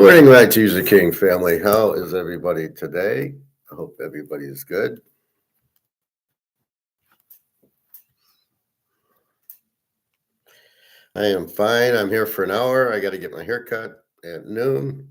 Morning, my Teaserking family. How is everybody today? I hope everybody is good. I am fine. I'm here for an hour. I got to get my hair cut at noon.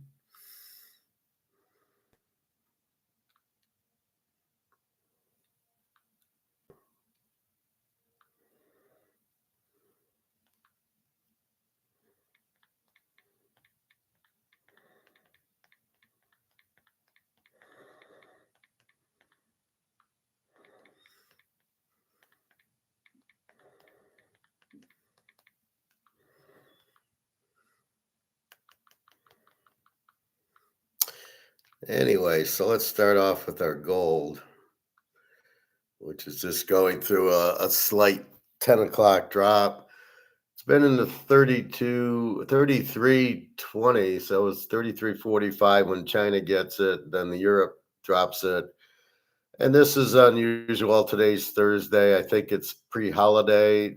Anyway, so let's start off with our gold, which is just going through a slight 10 o'clock drop. It's been in the 33.20, so it's 33.45 when China gets it, then the Europe drops it. And this is unusual. Today's Thursday. I think it's pre-holiday.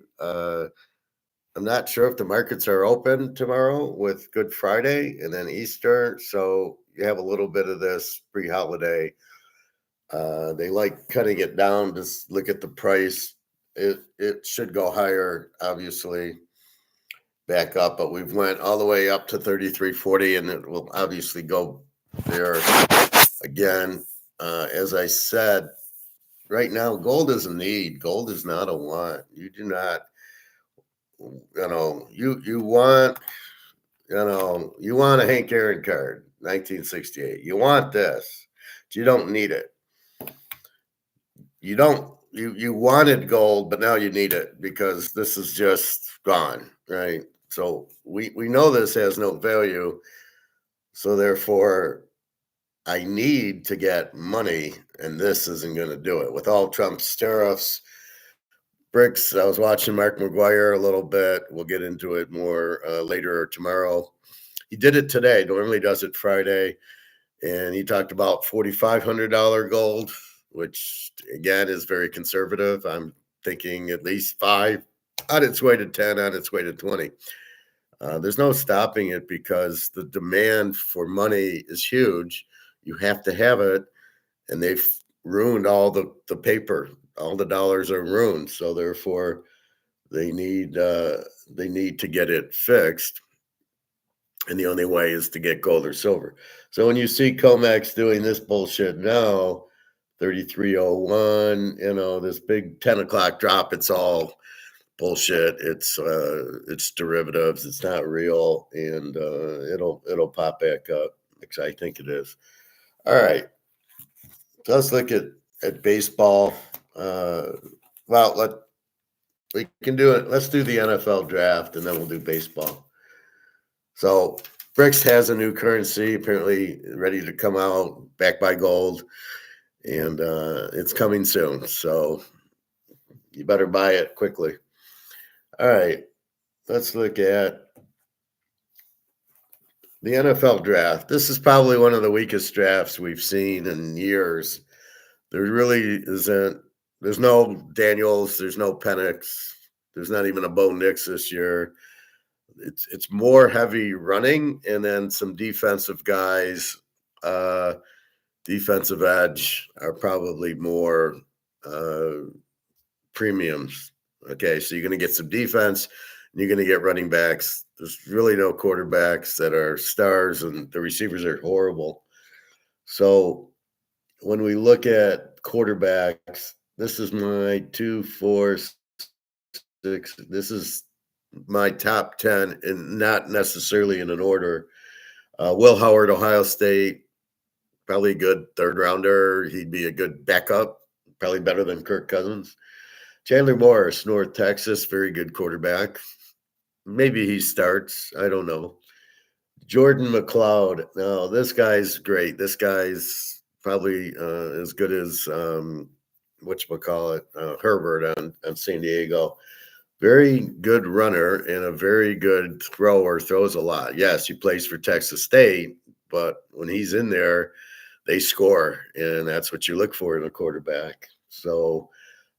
I'm not sure if the markets are open tomorrow with Good Friday and then Easter. So you have a little bit of this pre-holiday. They like cutting it down. Just look at the price. It should go higher, obviously, back up. But we've went all the way up to 33.40, and it will obviously go there again. As I said, right now, gold is a need. Gold is not a want. You do not. You want a Hank Aaron card, 1968. You want this, but you don't need it. You wanted gold, but now you need it because this is just gone, right? So we know this has no value. So therefore, I need to get money, and this isn't going to do it. With all Trump's tariffs, Brics, I was watching Mark McGuire a little bit. We'll get into it more later or tomorrow. He did it today. Normally does it Friday. And he talked about $4,500 gold, which, again, is very conservative. I'm thinking at least 5, on its way to 10, on its way to 20. There's no stopping it because the demand for money is huge. You have to have it, and they've ruined all the paper. All the dollars are ruined, so therefore they need to get it fixed, and the only way is to get gold or silver. So when you see COMEX doing this bullshit now, 33.01, this big 10 o'clock drop, it's all bullshit. It's derivatives. It's not real, and it'll pop back up, which I think it is. All right, so let's look at baseball. We can do it. Let's do the NFL draft, and then we'll do baseball. So Brics has a new currency, apparently ready to come out, backed by gold, and it's coming soon. So you better buy it quickly. All right, let's look at the NFL draft. This is probably one of the weakest drafts we've seen in years. There really isn't. There's no Daniels. There's no Penix. There's not even a Bo Nix this year. It's more heavy running and then some defensive guys. Defensive edge are probably more premiums. Okay, so you're going to get some defense and you're going to get running backs. There's really no quarterbacks that are stars, and the receivers are horrible. So when we look at quarterbacks, this is my 2, 4, 6. This is my top 10, and not necessarily in an order. Will Howard, Ohio State, probably a good third rounder. He'd be a good backup, probably better than Kirk Cousins. Chandler Morris, North Texas, very good quarterback. Maybe he starts. I don't know. Jordan McLeod. No, this guy's great. This guy's probably as good as Herbert on San Diego. Very good runner and a very good thrower, throws a lot. Yes, he plays for Texas State, but when he's in there, they score, and that's what you look for in a quarterback. So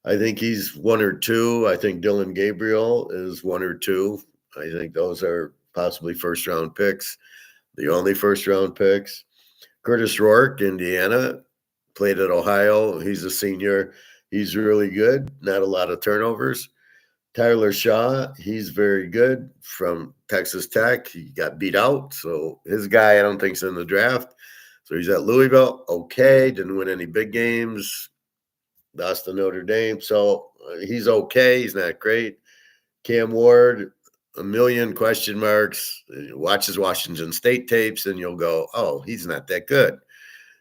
I think he's 1 or 2. I think Dylan Gabriel is 1 or 2. I think those are possibly first-round picks. the only first-round picks. Curtis Rourke, Indiana, played at Ohio. He's a senior. He's really good. Not a lot of turnovers. Tyler Shaw, he's very good from Texas Tech. He got beat out, so his guy I don't think's in the draft. So he's at Louisville. Okay, didn't win any big games. Lost to Notre Dame, so he's okay. He's not great. Cam Ward, a million question marks. Watch his Washington State tapes, and you'll go, "Oh, he's not that good."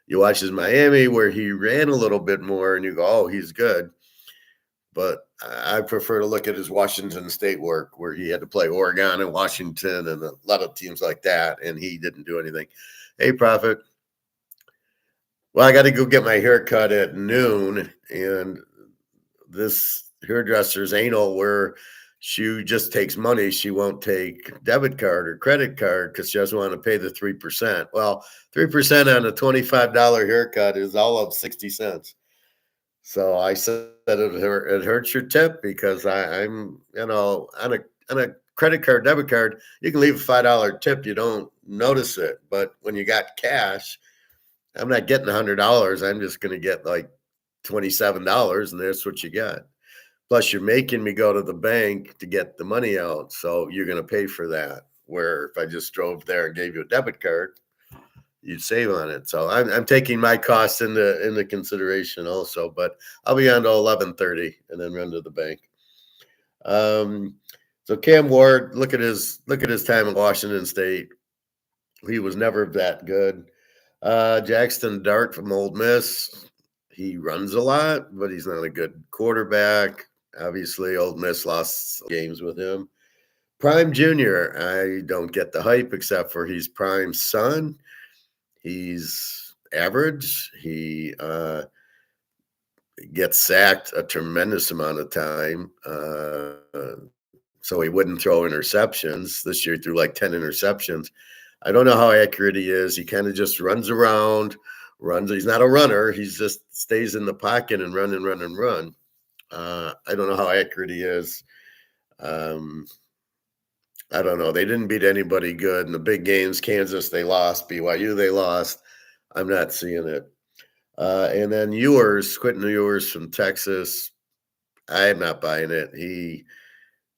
You watch his Miami, where he ran a little bit more, and you go, "Oh, he's good." But I prefer to look at his Washington State work, where he had to play Oregon and Washington and a lot of teams like that, and he didn't do anything. Hey, Prophet. Well, I got to go get my hair cut at noon, and this hairdresser's anal where she just takes money. She won't take debit card or credit card because she doesn't want to pay the 3%. Well, 3% on a $25 haircut is all of 60 cents. So I said it hurts your tip because I'm on a credit card, debit card, you can leave a $5 tip, you don't notice it. But when you got cash, I'm not getting $100. I'm just going to get like $27, and that's what you got. Plus, you're making me go to the bank to get the money out, so you're going to pay for that. Where if I just drove there and gave you a debit card, you'd save on it. So I'm taking my costs into consideration also. But I'll be on to 11:30 and then run to the bank. So Cam Ward, look at his time in Washington State. He was never that good. Jackson Dart from Ole Miss. He runs a lot, but he's not a good quarterback. Obviously, Ole Miss lost games with him. Prime Junior, I don't get the hype except for he's Prime's son. He's average. He gets sacked a tremendous amount of time. So he wouldn't throw interceptions. This year he threw like 10 interceptions. I don't know how accurate he is. He kind of just runs around, runs. He's not a runner. He's just stays in the pocket and run and run and run. I don't know how accurate he is. I don't know. They didn't beat anybody good in the big games. Kansas, they lost. BYU, they lost. I'm not seeing it. And then Quentin Ewers from Texas. I'm not buying it.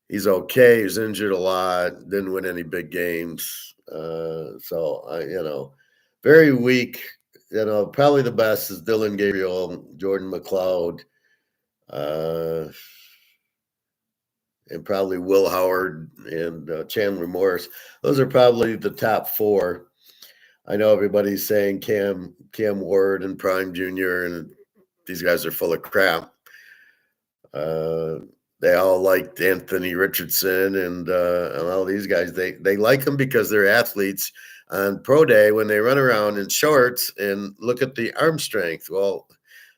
He's okay. He's injured a lot. Didn't win any big games. Very weak. Probably the best is Dylan Gabriel, Jordan McLeod, and probably Will Howard and Chandler Morris. Those are probably the top four. I know everybody's saying Cam Ward and Prime Jr. and these guys are full of crap. They all liked Anthony Richardson and all these guys. They like them because they're athletes. On pro day, when they run around in shorts and look at the arm strength, well,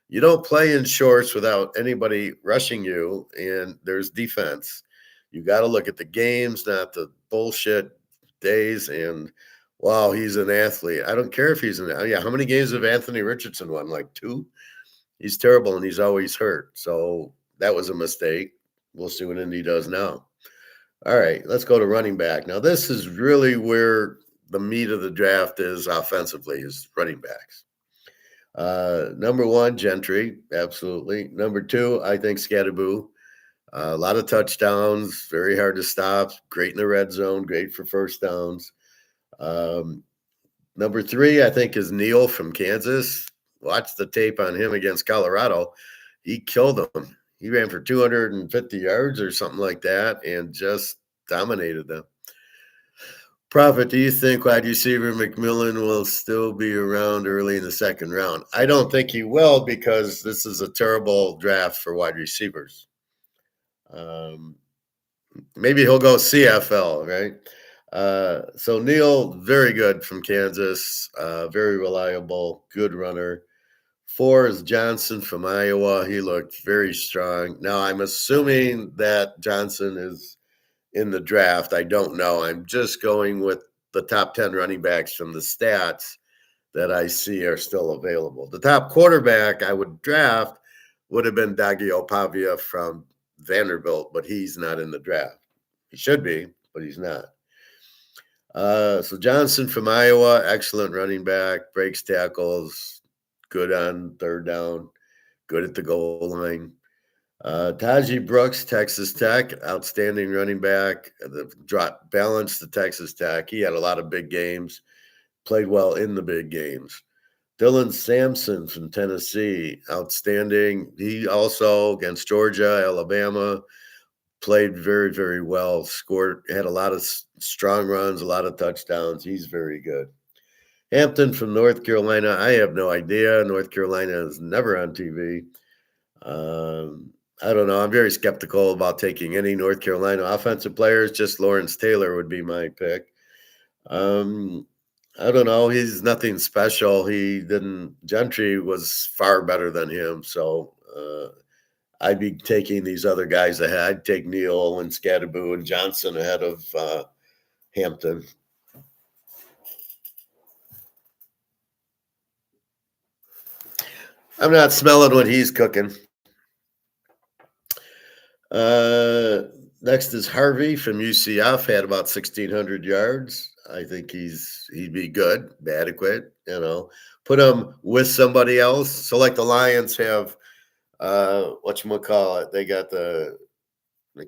you don't play in shorts without anybody rushing you, and there's defense. You got to look at the games, not the bullshit days. And wow, he's an athlete. I don't care if he's how many games have Anthony Richardson won? Like 2? He's terrible, and he's always hurt. So that was a mistake. We'll see what Indy does now. All right, let's go to running back. Now, this is really where the meat of the draft is offensively, is running backs. Number 1, Gentry, absolutely. Number 2, I think Scatterboo. A lot of touchdowns, very hard to stop, great in the red zone, great for first downs. Number 3, I think, is Neal from Kansas. Watch the tape on him against Colorado. He killed them. He ran for 250 yards or something like that and just dominated them. Prophet, do you think wide receiver McMillan will still be around early in the second round? I don't think he will because this is a terrible draft for wide receivers. Maybe he'll go CFL, right? So Neal, very good from Kansas, very reliable, good runner. 4 is Johnson from Iowa. He looked very strong. Now, I'm assuming that Johnson is in the draft. I don't know. I'm just going with the top 10 running backs from the stats that I see are still available. The top quarterback I would draft would have been Tagovailoa from Vanderbilt, but he's not in the draft. He should be, but he's not. So Johnson from Iowa, excellent running back, breaks tackles, good on third down, good at the goal line. Tajee Brooks, Texas Tech, outstanding running back. The drop balanced the Texas Tech. He had a lot of big games, played well in the big games. Dylan Sampson from Tennessee, outstanding. He also against Georgia, Alabama, played very, very well. Scored, had a lot of strong runs, a lot of touchdowns. He's very good. Hampton from North Carolina. I have no idea. North Carolina is never on TV. I don't know. I'm very skeptical about taking any North Carolina offensive players. Just Lawrence Taylor would be my pick. Um, I don't know. He's nothing special. He didn't. Gentry was far better than him. So I'd be taking these other guys ahead. I'd take Neal and Scadaboo and Johnson ahead of Hampton. I'm not smelling what he's cooking. Next is Harvey from UCF. Had about 1,600 yards. I think he'd be good, adequate. Put him with somebody else. So like the Lions have, whatchamacallit, they got the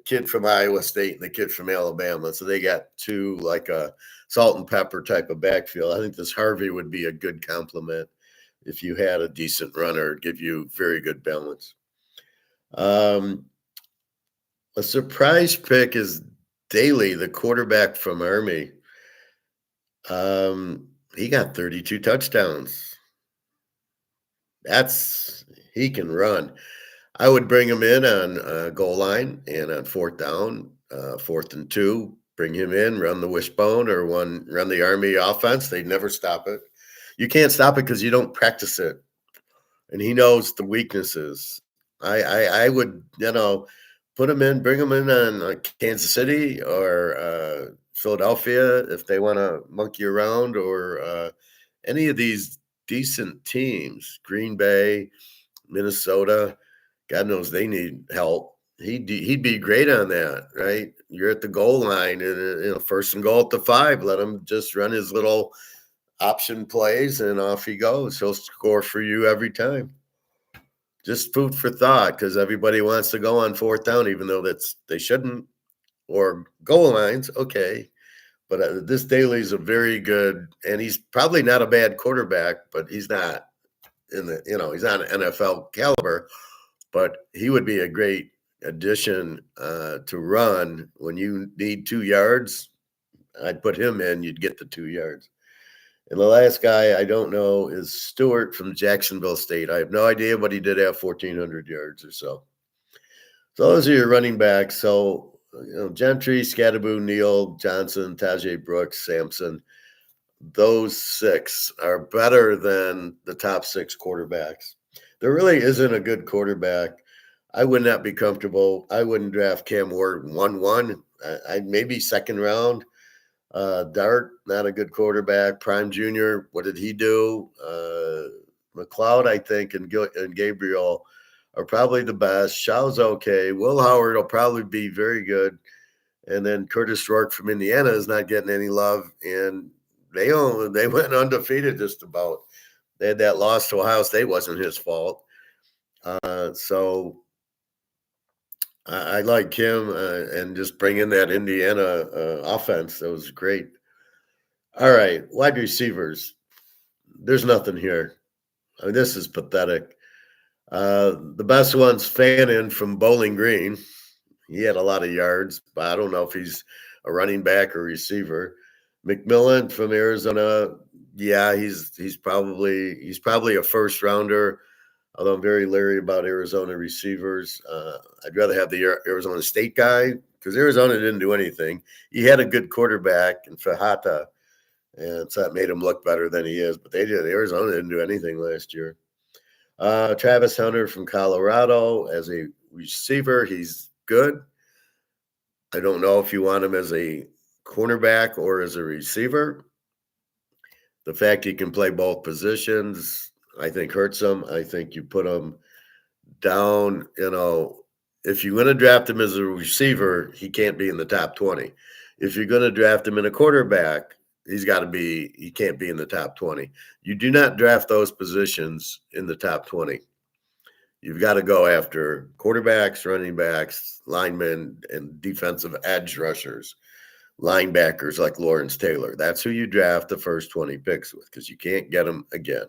kid from Iowa State and the kid from Alabama. So they got two like a salt and pepper type of backfield. I think this Harvey would be a good complement if you had a decent runner, give you very good balance. A surprise pick is Daly, the quarterback from Army. He got 32 touchdowns. He can run. I would bring him in on goal line and on fourth down, 4th and 2. Bring him in, run the wishbone or run the Army offense. They'd never stop it. You can't stop it because you don't practice it, and he knows the weaknesses. I would put him in, bring him in on Kansas City or Philadelphia if they want to monkey around, or any of these decent teams, Green Bay, Minnesota. God knows they need help. He'd be great on that, right? You're at the goal line and 1st and goal at the 5. Let him just run his little option plays and off he goes. He'll score for you every time. Just food for thought, because everybody wants to go on 4th down, even though they shouldn't, or goal lines. Okay, but this Daly's a very good, and he's probably not a bad quarterback, but he's not he's not an NFL caliber. But he would be a great addition to run when you need 2 yards. I'd put him in. You'd get the 2 yards. And the last guy I don't know is Stewart from Jacksonville State. I have no idea, but he did have 1,400 yards or so. So those are your running backs. So, Gentry, Scadaboo, Neal, Johnson, Tajee Brooks, Sampson. Those 6 are better than the top 6 quarterbacks. There really isn't a good quarterback. I would not be comfortable. I wouldn't draft Cam Ward 1-1. I'd maybe 2nd round. Dart, not a good quarterback. Prime Jr., what did he do? McLeod, I think, and Gabriel are probably the best. Shaw's okay. Will Howard will probably be very good. And then Curtis Rourke from Indiana is not getting any love. And they went undefeated just about. They had that loss to Ohio State. Wasn't his fault. So I like him and just bring in that Indiana offense. That was great. All right, wide receivers. There's nothing here. I mean, this is pathetic. The best one's Fannin from Bowling Green. He had a lot of yards, but I don't know if he's a running back or receiver. McMillan from Arizona. Yeah, he's probably a 1st rounder. Although I'm very leery about Arizona receivers. I'd rather have the Arizona State guy because Arizona didn't do anything. He had a good quarterback in Fajata, and so that made him look better than he is. But Arizona didn't do anything last year. Travis Hunter from Colorado as a receiver. He's good. I don't know if you want him as a cornerback or as a receiver. The fact he can play both positions, I think, hurts him. I think you put him down, if you're going to draft him as a receiver, he can't be in the top 20. if you're going to draft him in a quarterback, he can't be in the top 20. You do not draft those positions in the top 20. You've got to go after quarterbacks, running backs, linemen, and defensive edge rushers, linebackers like Lawrence Taylor. That's who you draft the first 20 picks with, because you can't get them again.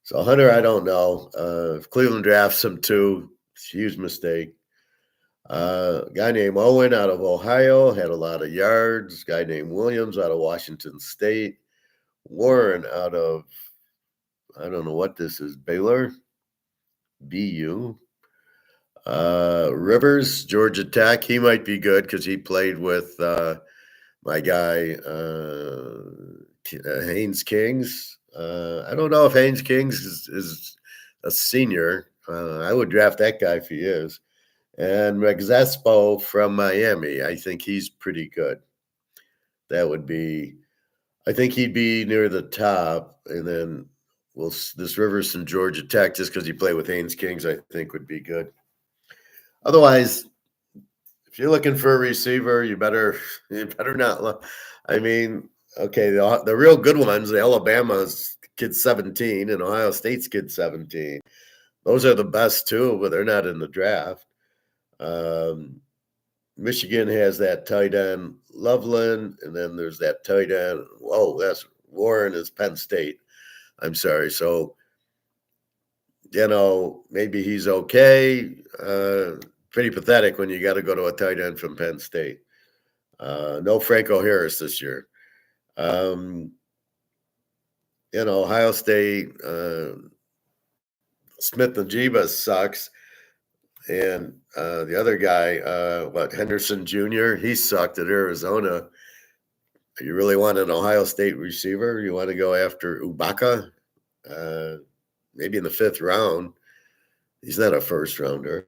So Hunter, I don't know. If Cleveland drafts him too, it's a huge mistake. A guy named Owen out of Ohio had a lot of yards. Guy named Williams out of Washington State. Warren out of, I don't know what this is, Baylor, BU. Rivers, Georgia Tech. He might be good because he played with my guy, Haynes Kings. I don't know if Haynes Kings is a senior. I would draft that guy if he is. And Rexespo from Miami. I think he's pretty good. I think he'd be near the top. And then this Rivers from Georgia Tech, just because he played with Haynes Kings, I think would be good. Otherwise, if you're looking for a receiver, you better not. I mean, okay, the real good ones, the Alabama's kid 17 and Ohio State's kid 17. Those are the best two, but they're not in the draft. Michigan has that tight end Loveland, and then there's that tight end. Whoa, that's Warren is Penn State. I'm sorry. So, maybe he's okay. Pretty pathetic when you got to go to a tight end from Penn State. No Franco Harris this year. Ohio State, Smith and Jiba sucks. And the other guy, Henderson Jr., he sucked at Arizona. You really want an Ohio State receiver? You want to go after Ubaka? Maybe in the 5th round. He's not a first rounder.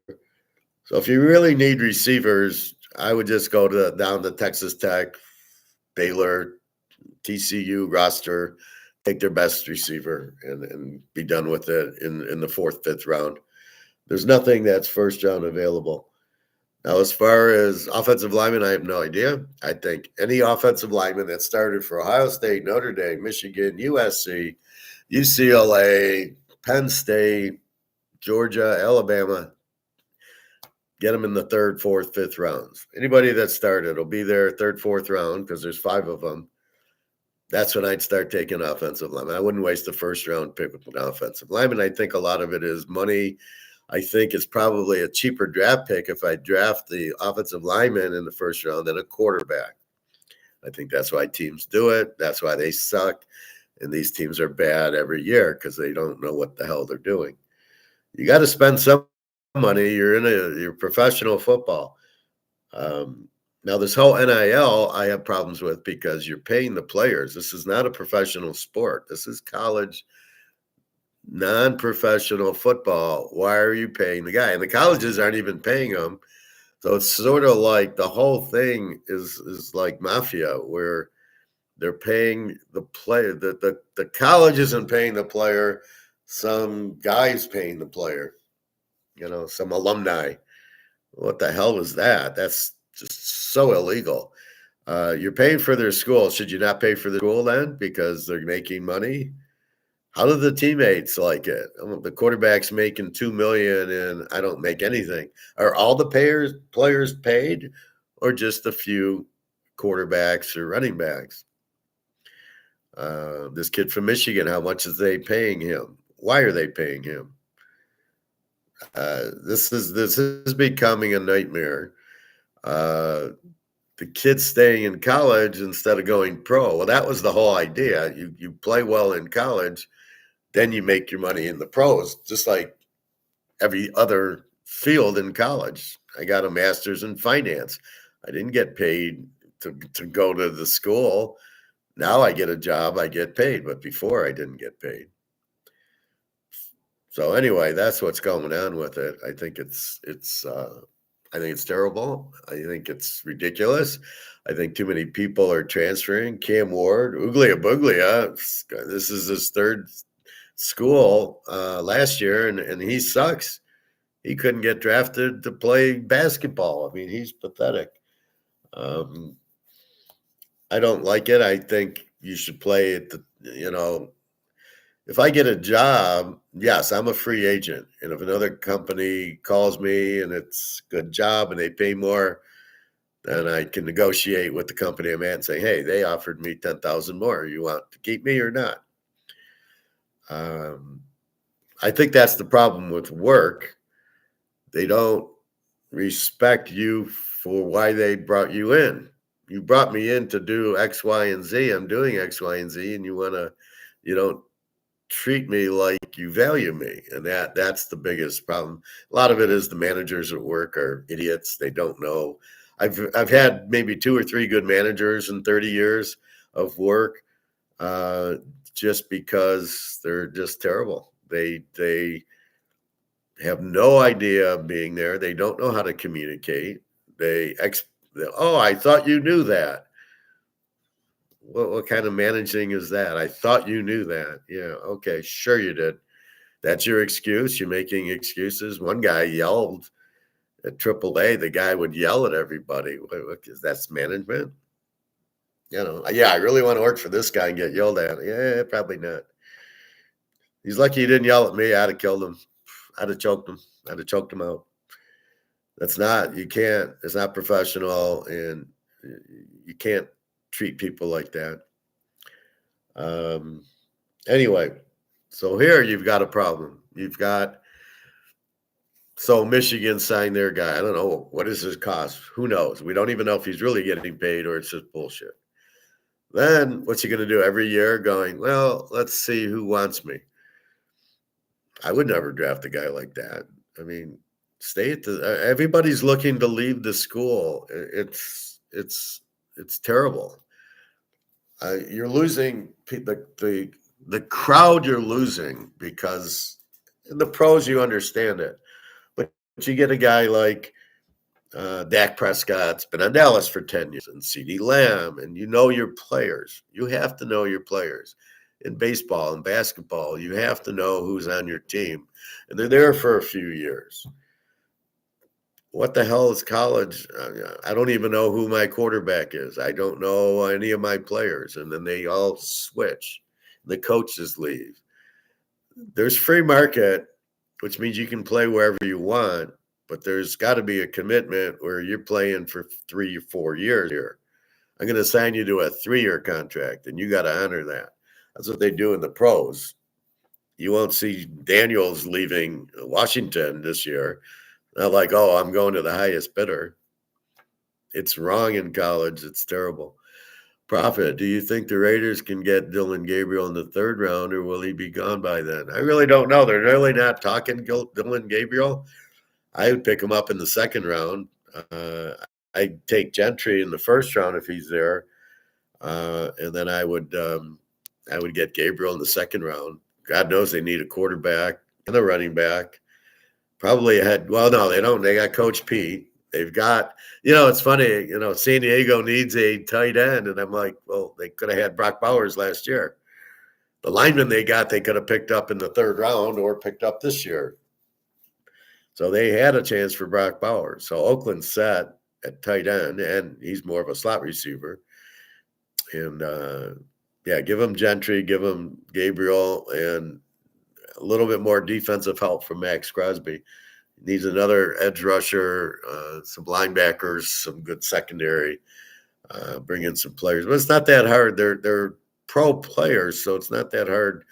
So if you really need receivers, I would just go down to Texas Tech, Baylor, TCU roster, take their best receiver and be done with it in the 4th, 5th round. There's nothing that's first round available. Now, as far as offensive linemen, I have no idea. I think any offensive lineman that started for Ohio State, Notre Dame, Michigan, USC, UCLA, Penn State, Georgia, Alabama, get them in the 3rd, 4th, 5th rounds. Anybody that started will be there 3rd, 4th round because there's 5 of them. That's when I'd start taking offensive linemen. I wouldn't waste the first round pick with an offensive lineman. I think a lot of it is money. I think it's probably a cheaper draft pick if I draft the offensive lineman in the first round than a quarterback. I think that's why teams do it. That's why they suck. And these teams are bad every year because they don't know what the hell they're doing. You got to spend some money. You're professional football. Now, this whole NIL I have problems with because you're paying the players. This is not a professional sport. This is college, non-professional football. Why are you paying the guy? And the colleges aren't even paying them. So it's sort of like the whole thing is like mafia, where they're paying the player. The college isn't paying the player. Some guy's paying the player. Some alumni. What the hell is that? That's just so illegal. You're paying for their school. Should you not pay for the school then because they're making money? How do the teammates like it? The quarterback's making $2 million and I don't make anything. Are all the players paid, or just a few quarterbacks or running backs? This kid from Michigan, how much is they paying him? Why are they paying him? This is becoming a nightmare. The kids staying in college instead of going pro. Well, that was the whole idea. You play well in college, then you make your money in the pros, just like every other field in college. I got a master's in finance. I didn't get paid to go to the school. Now I get a job, I get paid, but before I didn't get paid. So anyway, that's what's going on with it. I think it's terrible. I think it's ridiculous. I think too many people are transferring. Cam Ward, Uglia Buglia, this is his 3rd school last year, and he sucks. He couldn't get drafted to play basketball. I mean, he's pathetic. I don't like it. I think you should play at if I get a job, yes, I'm a free agent. And if another company calls me and it's a good job and they pay more, then I can negotiate with the company I'm at and say, hey, they offered me 10,000 more. You want to keep me or not? Um, I think that's the problem with work. They don't respect you for why they brought you in. You brought me in to do X, Y, and Z. I'm doing X, Y, and Z, and you don't treat me like you value me. And that's the biggest problem. A lot of it is the managers at work are idiots. They don't know. I've had maybe 2 or 3 good managers in 30 years of work, uh, just because they're just terrible. They have no idea of being there. They don't know how to communicate. Oh, I thought you knew that. What kind of managing is that? I thought you knew that. Yeah, okay, sure you did. That's your excuse. You're making excuses. One guy yelled at AAA. The guy would yell at everybody. That's management. Yeah, I really want to work for this guy and get yelled at. Yeah, probably not. He's lucky he didn't yell at me. I'd have killed him. I'd have choked him. I'd have choked him out. You can't, it's not professional, and you can't treat people like that. Anyway, so here you've got a problem. So Michigan signed their guy. I don't know. What is his cost? Who knows? We don't even know if he's really getting paid or it's just bullshit. Then what's he going to do every year going, well, let's see who wants me. I would never draft a guy like that. I mean, everybody's looking to leave the school. It's terrible. You're losing the crowd. You're losing because in the pros you understand it, but you get a guy like Dak Prescott's been on Dallas for 10 years, and CeeDee Lamb, and you know your players. You have to know your players. In baseball and basketball, you have to know who's on your team, and they're there for a few years. What the hell is college? I don't even know who my quarterback is. I don't know any of my players, and then they all switch. The coaches leave. There's free market, which means you can play wherever you want, but there's got to be a commitment where you're playing for 3 or 4 years here. I'm going to sign you to a 3-year contract, and you got to honor that. That's what they do in the pros. You won't see Daniels leaving Washington this year. Not like, oh, I'm going to the highest bidder. It's wrong in college. It's terrible. Profit, do you think the Raiders can get Dylan Gabriel in the 3rd round, or will he be gone by then? I really don't know. They're really not talking Dylan Gabriel. I would pick him up in the 2nd round. I'd take Gentry in the 1st round if he's there. And then I would get Gabriel in the 2nd round. God knows they need a quarterback and a running back. Probably ahead. Well, no, they don't. They got Coach Pete. They've got, it's funny, San Diego needs a tight end. And I'm like, well, they could have had Brock Bowers last year. The lineman they could have picked up in the 3rd round or picked up this year. So they had a chance for Brock Bowers. So Oakland's set at tight end, and he's more of a slot receiver. And, give him Gentry, give him Gabriel, and a little bit more defensive help from Max Crosby. Needs another edge rusher, some linebackers, some good secondary, bring in some players. But it's not that hard. They're pro players, so it's not that hard.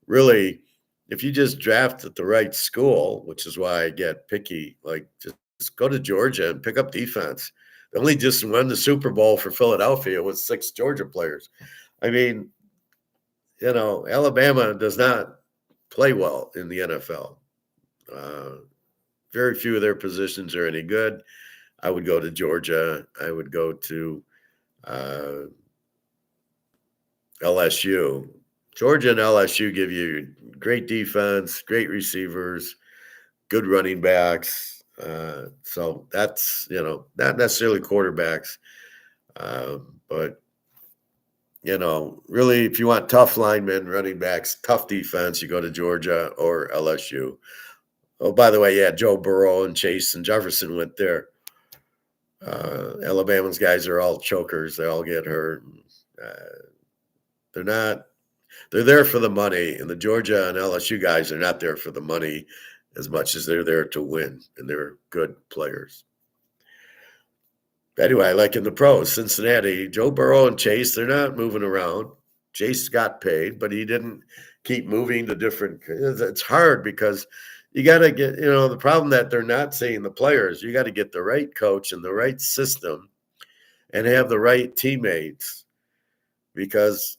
Really, if you just draft at the right school, which is why I get picky, like just go to Georgia and pick up defense. They only just won the Super Bowl for Philadelphia with 6 Georgia players. I mean, Alabama does not play well in the NFL. Very few of their positions are any good. I would go to Georgia. I would go to LSU. Georgia and LSU give you great defense, great receivers, good running backs. So that's, not necessarily quarterbacks. But, really, if you want tough linemen, running backs, tough defense, you go to Georgia or LSU. Oh, by the way, yeah, Joe Burrow and Chase and Jefferson went there. Alabama's guys are all chokers. They all get hurt. They're not. They're there for the money, and the Georgia and LSU guys are not there for the money as much as they're there to win, and they're good players. Anyway, like in the pros, Cincinnati, Joe Burrow and Chase, they're not moving around. Chase got paid, but he didn't keep moving to different. It's hard because you got to get, the problem that they're not seeing the players. You got to get the right coach and the right system and have the right teammates because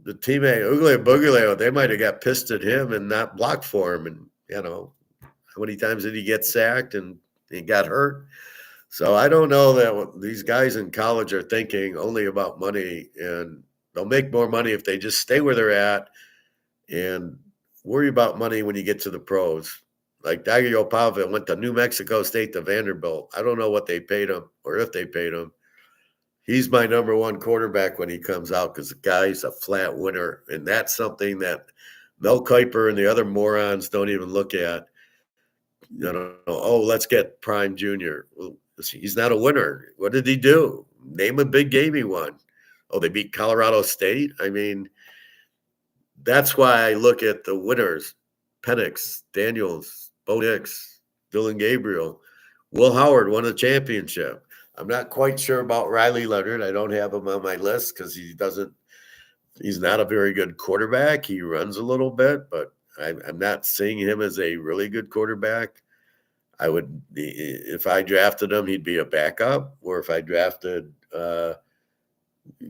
the teammate, Ugly Boogaleo, they might have got pissed at him and not blocked for him. And, how many times did he get sacked and he got hurt? So I don't know that these guys in college are thinking only about money, and they'll make more money if they just stay where they're at and worry about money when you get to the pros. Like Dario Pavin went to New Mexico State to Vanderbilt. I don't know what they paid him or if they paid him. He's my number one quarterback when he comes out because the guy's a flat winner, and that's something that Mel Kiper and the other morons don't even look at. Let's get Prime Jr. Well, he's not a winner. What did he do? Name a big game he won. Oh, they beat Colorado State? I mean, that's why I look at the winners. Penix, Daniels, Bo Nix, Dylan Gabriel. Will Howard won a championship. I'm not quite sure about Riley Leonard. I don't have him on my list because he's not a very good quarterback. He runs a little bit, but I'm not seeing him as a really good quarterback. If I drafted him, he'd be a backup. Or if I drafted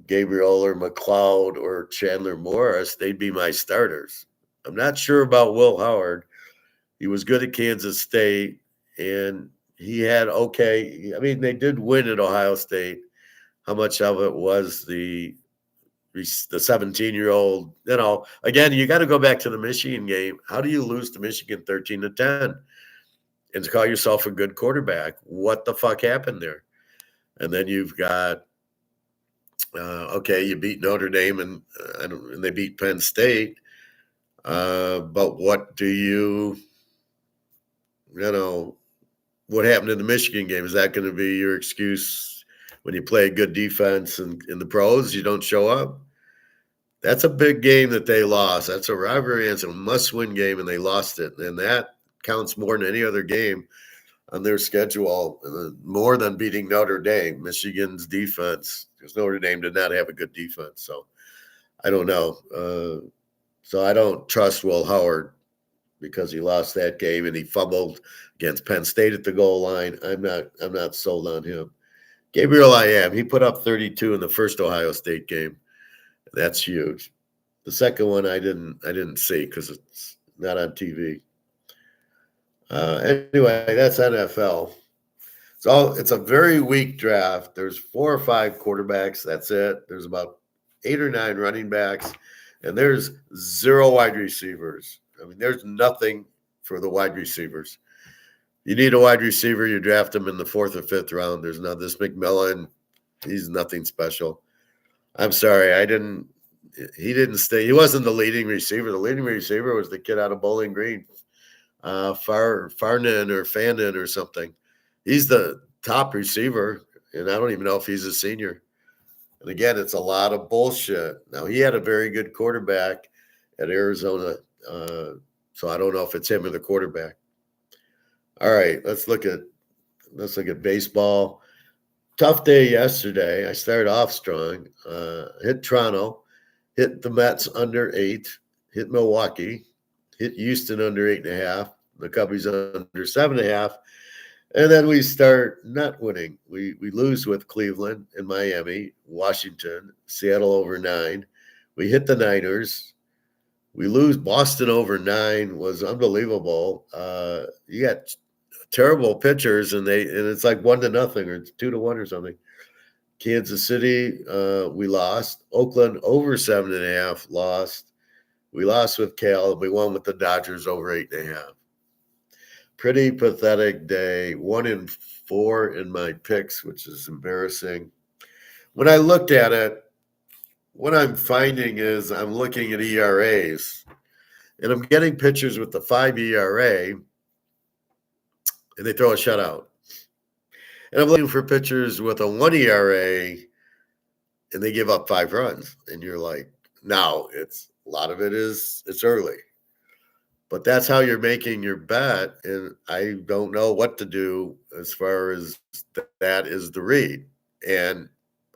Gabriel or McLeod or Chandler Morris, they'd be my starters. I'm not sure about Will Howard. He was good at Kansas State, and he had okay. I mean, they did win at Ohio State. How much of it was the 17-year-old? Again, you got to go back to the Michigan game. How do you lose to Michigan 13-10? And to call yourself a good quarterback, what the fuck happened there? And then you've got, you beat Notre Dame and they beat Penn State. But what what happened in the Michigan game? Is that going to be your excuse when you play a good defense and in the pros, you don't show up? That's a big game that they lost. That's a rivalry. It's a must-win game, and they lost it. And that counts more than any other game on their schedule, more than beating Notre Dame. Michigan's defense, because Notre Dame did not have a good defense. So I don't know. So I don't trust Will Howard because he lost that game and he fumbled against Penn State at the goal line. I'm not sold on him. Gabriel, I am. He put up 32 in the first Ohio State game. That's huge. The second one I didn't see because it's not on TV. Anyway, that's NFL. So it's a very weak draft. There's 4 or 5 quarterbacks. That's it. There's about 8 or 9 running backs, and there's 0 wide receivers. I mean, there's nothing for the wide receivers. You need a wide receiver, you draft him in the 4th or 5th round. There's not this McMillan. He's nothing special. I'm sorry, he didn't stay. He wasn't the leading receiver. The leading receiver was the kid out of Bowling Green, Farnan or Fannin or something. He's the top receiver, and I don't even know if he's a senior. And again, it's a lot of bullshit. Now, he had a very good quarterback at Arizona, so I don't know if it's him or the quarterback. All right, let's look at baseball. Tough day yesterday. I started off strong. Hit Toronto, hit the Mets under 8, hit Milwaukee, hit Houston under 8.5, the Cubbies under 7.5, and then we start not winning. We lose with Cleveland and Miami, Washington, Seattle over 9. We hit the Niners. We lose. Boston over 9 was unbelievable. You got terrible pitchers, and it's like 1-0 or 2-1 or something. Kansas City, we lost. Oakland over 7.5, lost. We lost with Cal. We won with the Dodgers over 8.5. Pretty pathetic day. 1-4 in my picks, which is embarrassing. When I looked at it, what I'm finding is I'm looking at ERAs, and I'm getting pitchers with the 5 ERA, and they throw a shutout. And I'm looking for pitchers with a 1 ERA and they give up 5 runs. And you're like, now it's a lot of it is it's early. But that's how you're making your bet. And I don't know what to do as far as that is the read. And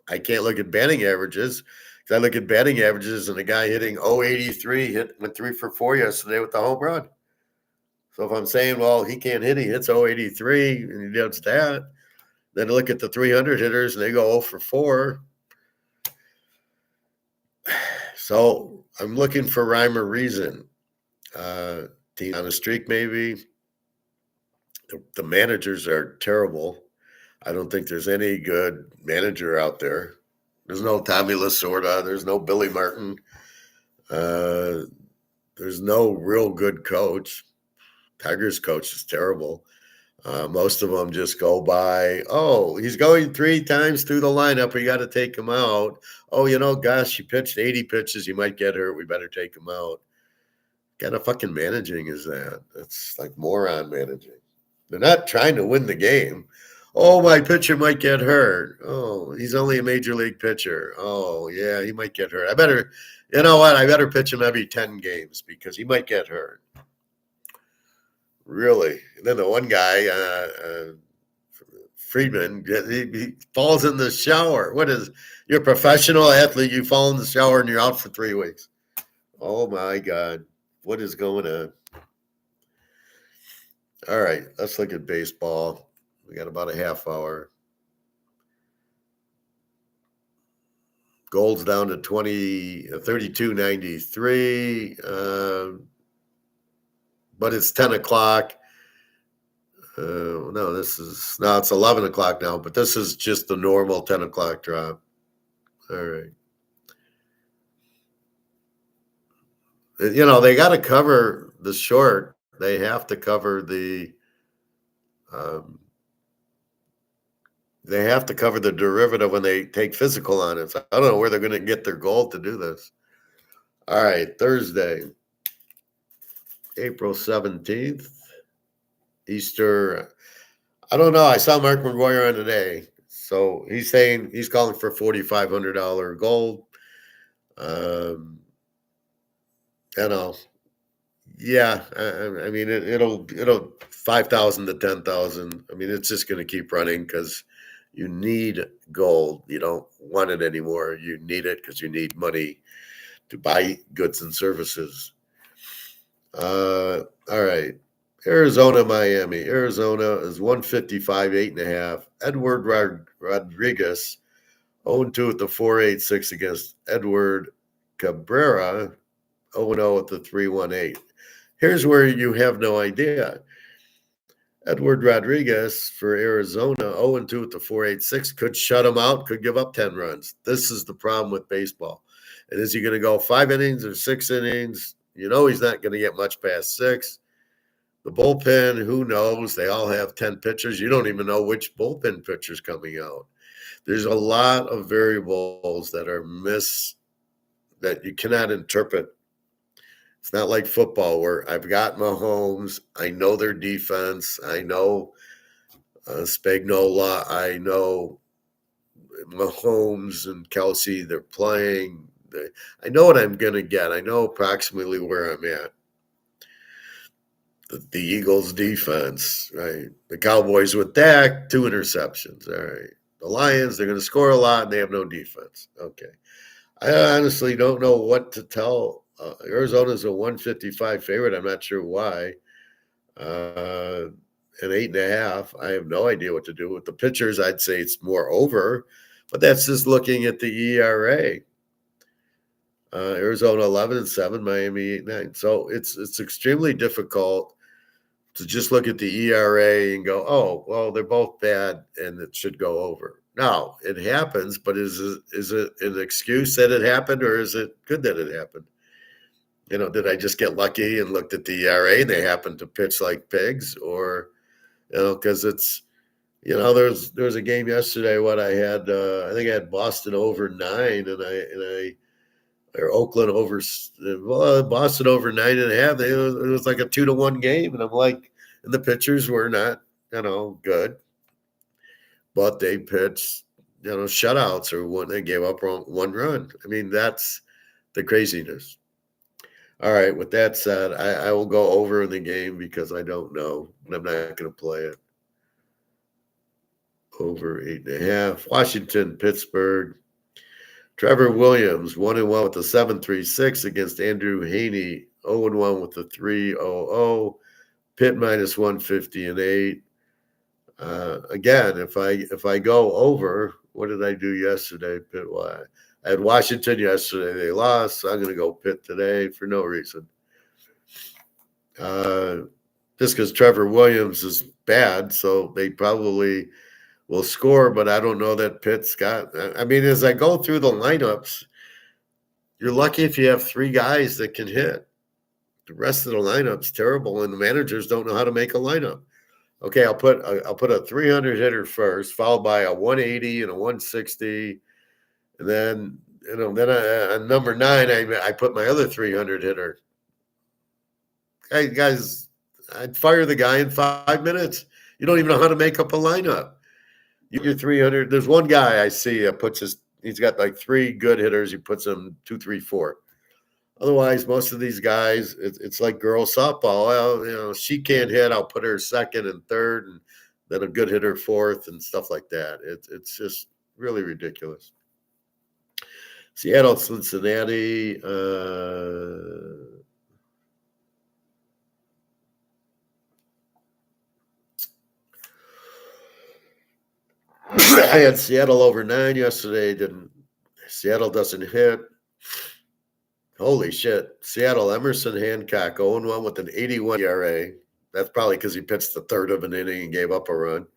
I can't look at batting averages because I look at batting averages and a guy hitting 083 went 3 for 4 yesterday with the home run. So if I'm saying, well, he can't hit, he hits 083 and he does that, then I look at the 300 hitters and they go 0 for 4. So I'm looking for rhyme or reason. Team on a streak, maybe. The managers are terrible. I don't think there's any good manager out there. There's no Tommy Lasorda. There's no Billy Martin. There's no real good coach. Tigers coach is terrible. Most of them just go by, oh, he's going 3 times through the lineup. We got to take him out. Oh, gosh, he pitched 80 pitches. He might get hurt. We better take him out. What kind of fucking managing is that? That's like moron managing. They're not trying to win the game. Oh, my pitcher might get hurt. Oh, he's only a major league pitcher. Oh, yeah, he might get hurt. I better pitch him every 10 games because he might get hurt. Really? And then the one guy, Friedman, he falls in the shower. You're a professional athlete. You fall in the shower and you're out for 3 weeks. Oh, my God. What is going on? All right, let's look at baseball. We got about a half hour. Gold's down to 32.93, but it's 10 o'clock. It's 11 o'clock now, but this is just the normal 10 o'clock drop. All right. They got to cover the short. They have to cover the derivative when they take physical on it. So I don't know where they're going to get their gold to do this. All right, Thursday, April 17th, Easter. I don't know. I saw Mark McGuire on today. So he's saying he's calling for $4,500 gold. Yeah. I mean, it'll 5,000 to 10,000. I mean, it's just going to keep running because you need gold. You don't want it anymore. You need it because you need money to buy goods and services. All right. Arizona, Miami. Arizona is 155, 8.5. Edward Rodriguez, 0-2 at the 4.86 against Edward Cabrera, 0-0 at the 3.18. Here's where you have no idea. Edward Rodriguez for Arizona, 0-2 at the 4.86, could shut him out, could give up 10 runs. This is the problem with baseball. And is he going to go 5 innings or 6 innings? He's not going to get much past 6. The bullpen, who knows? They all have 10 pitchers. You don't even know which bullpen pitcher's coming out. There's a lot of variables that are that you cannot interpret. It's not like football where I've got Mahomes. I know their defense. I know Spagnuolo. I know Mahomes and Kelsey. They're playing. I know what I'm going to get. I know approximately where I'm at. The Eagles defense, right? The Cowboys with Dak, 2 interceptions. All right. The Lions, they're going to score a lot and they have no defense. Okay. I honestly don't know what to tell. Arizona's a 155 favorite. I'm not sure why. An 8.5. I have no idea what to do with the pitchers. I'd say it's more over, but that's just looking at the ERA. Arizona 11-7, Miami 8-9. So it's extremely difficult to just look at the ERA and go, oh, well, they're both bad and it should go over. Now, it happens, but is it an excuse that it happened or is it good that it happened? Did I just get lucky and looked at the ERA and they happened to pitch like pigs? Or, because it's, there's a game yesterday what I had, I think I had Boston over 9 or Oakland over, Boston over 9.5. It was like a 2-1 game. And I'm like, and the pitchers were not, good. but they pitched, shutouts or when they gave up one run. I mean, that's the craziness. All right, with that said, I will go over in the game because I don't know, and I'm not going to play it. Over 8.5. Washington, Pittsburgh. Trevor Williams, 1-1 with the 7.36 against Andrew Haney, 0-1 with the 3.00. Pitt minus 150 and 8. Again, if I go over, what did I do yesterday? Pitt, why? I had Washington yesterday. They lost. So I'm going to go Pitt today for no reason. Just because Trevor Williams is bad, so they probably will score, but I don't know that Pitt's got. I mean, as I go through the lineups, you're lucky if you have 3 guys that can hit. The rest of the lineup's terrible, and the managers don't know how to make a lineup. Okay, I'll put a 300 hitter first, followed by a 180 and a 160, and then on number 9 I put my other 300 hitter. Hey guys, I'd fire the guy in 5 minutes. You don't even know how to make up a lineup. You're 300. There's one guy I see he's got like 3 good hitters. He puts them 2, 3, 4. Otherwise, most of these guys, it's like girls softball. Well, she can't hit. I'll put her second and third, and then a good hitter fourth, and stuff like that. It's just really ridiculous. Seattle, Cincinnati. I had Seattle over 9 yesterday. Seattle doesn't hit. Holy shit. Seattle, Emerson Hancock, 0-1 with an 81 ERA. That's probably because he pitched the third of an inning and gave up a run.